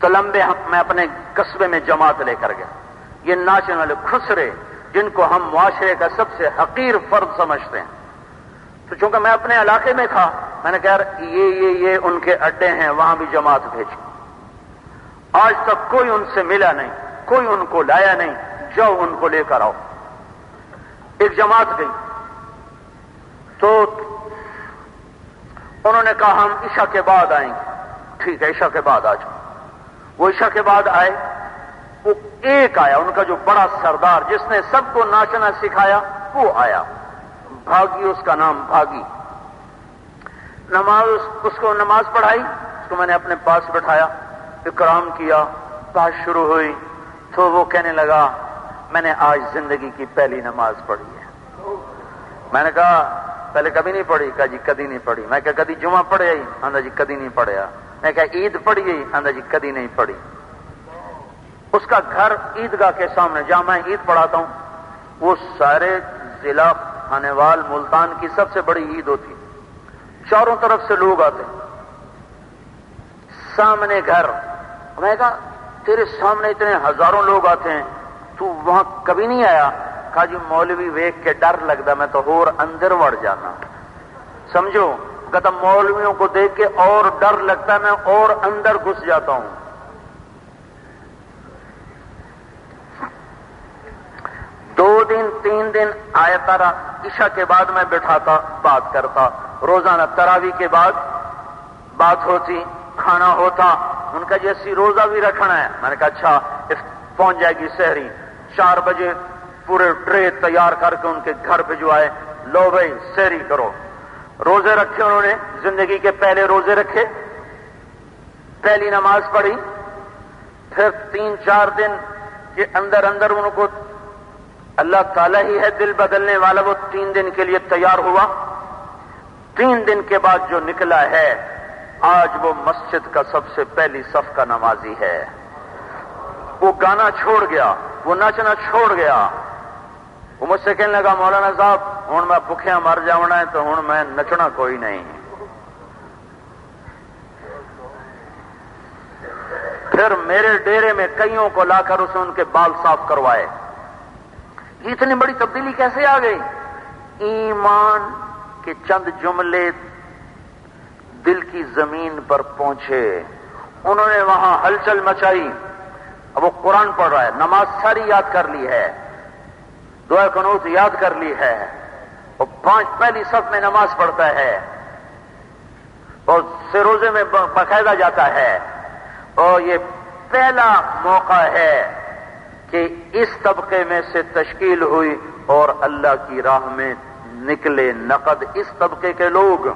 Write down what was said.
تو لمبے میں اپنے قصبے میں جماعت لے کر گیا. یہ ناچنے والے خسرے جن کو ہم معاشرے کا سب سے حقیر فرد سمجھتے ہیں، تو چونکہ میں اپنے علاقے میں تھا، میں نے کہا یہ ان کے اڈے ہیں، وہاں بھی جماعت بھیجی. آج تک کوئی ان سے ملا نہیں، کوئی ان کو لایا نہیں، جاؤ ان کو لے کر آؤ. ایک جماعت گئی تو انہوں نے کہا ہم عشاء کے بعد آئیں گے. ٹھیک ہے، عشاء کے بعد آ جاؤ. وہ عشاء کے بعد آئے. وہ ایک آیا، ان کا جو بڑا سردار جس نے سب کو ناچنا سکھایا وہ آیا. بھاگی، اس کا نام بھاگی. اس کو نماز پڑھائی. اس کو میں نے اپنے پاس بٹھایا، اکرام کیا، بات شروع ہوئی تو وہ کہنے لگا میں نے آج زندگی کی پہلی نماز پڑھی ہے. میں نے کہا پہلے کبھی نہیں پڑھی؟ کہا جی کدی نہیں پڑھی. میں کہا کدی جمعہ پڑھے آئی؟ آندا جی کدی نہیں پڑھیا. میں کہا عید پڑھی گئی؟ آندا جی کدی نہیں پڑھی. اس کا گھر عیدگاہ کے سامنے جہاں میں عید پڑھاتا ہوں، وہ سارے ضلع خانیوال ملتان کی سب سے بڑی عید ہوتی. چاروں طرف سے لوگ آتے، سامنے گھر. میں کہا تیرے سامنے اتنے ہزاروں لوگ آتے ہیں، تو وہاں کبھی نہیں آیا؟ کہا جی مولوی ویکھ کے ڈر لگتا، میں تو اور اندر وڑ جانا. سمجھو، کہتا مولویوں کو دیکھ کے اور ڈر لگتا ہے، میں اور اندر گھس جاتا ہوں. دو دن 3 دن آیا رہا. عشاء کے بعد میں بٹھاتا، بات کرتا. روزانہ تراویح کے بعد بات ہوتی، کھانا ہوتا. ان کا جیسی روزہ بھی رکھنا ہے. میں نے کہا اچھا، پہنچ جائے گی سحری. 4 بجے پورے ٹرے تیار کر کے ان کے گھر بھجوائے. لو بھائی سحری کرو. روزے رکھے انہوں نے، زندگی کے پہلے روزے رکھے، پہلی نماز پڑھی. پھر 3-4 دن کے اندر ان کو اللہ تعالیٰ ہی ہے دل بدلنے والا، وہ 3 دن کے لیے تیار ہوا. 3 دن کے بعد جو نکلا ہے، آج وہ مسجد کا سب سے پہلی صف کا نمازی ہے. وہ گانا چھوڑ گیا، وہ ناچنا چھوڑ گیا. وہ مجھ سے کہنے لگا مولانا صاحب ہوں میں بھکھیا مر جانا ہے تو ہوں میں نچنا کوئی نہیں. پھر میرے ڈیرے میں کئیوں کو لا کر اسے ان کے بال صاف کروائے. یہ اتنی بڑی تبدیلی کیسے آ گئی؟ ایمان کے چند جملے دل کی زمین پر پہنچے، انہوں نے وہاں ہلچل مچائی. اب وہ قرآن پڑھ رہا ہے، نماز ساری یاد کر لی ہے، دعا قنوت یاد کر لی ہے، اور 5 پہلی صف میں نماز پڑھتا ہے، اور روزے میں باقاعدہ جاتا ہے. اور یہ پہلا موقع ہے کہ اس طبقے میں سے تشکیل ہوئی اور اللہ کی راہ میں نکلے نقد اس طبقے کے لوگ.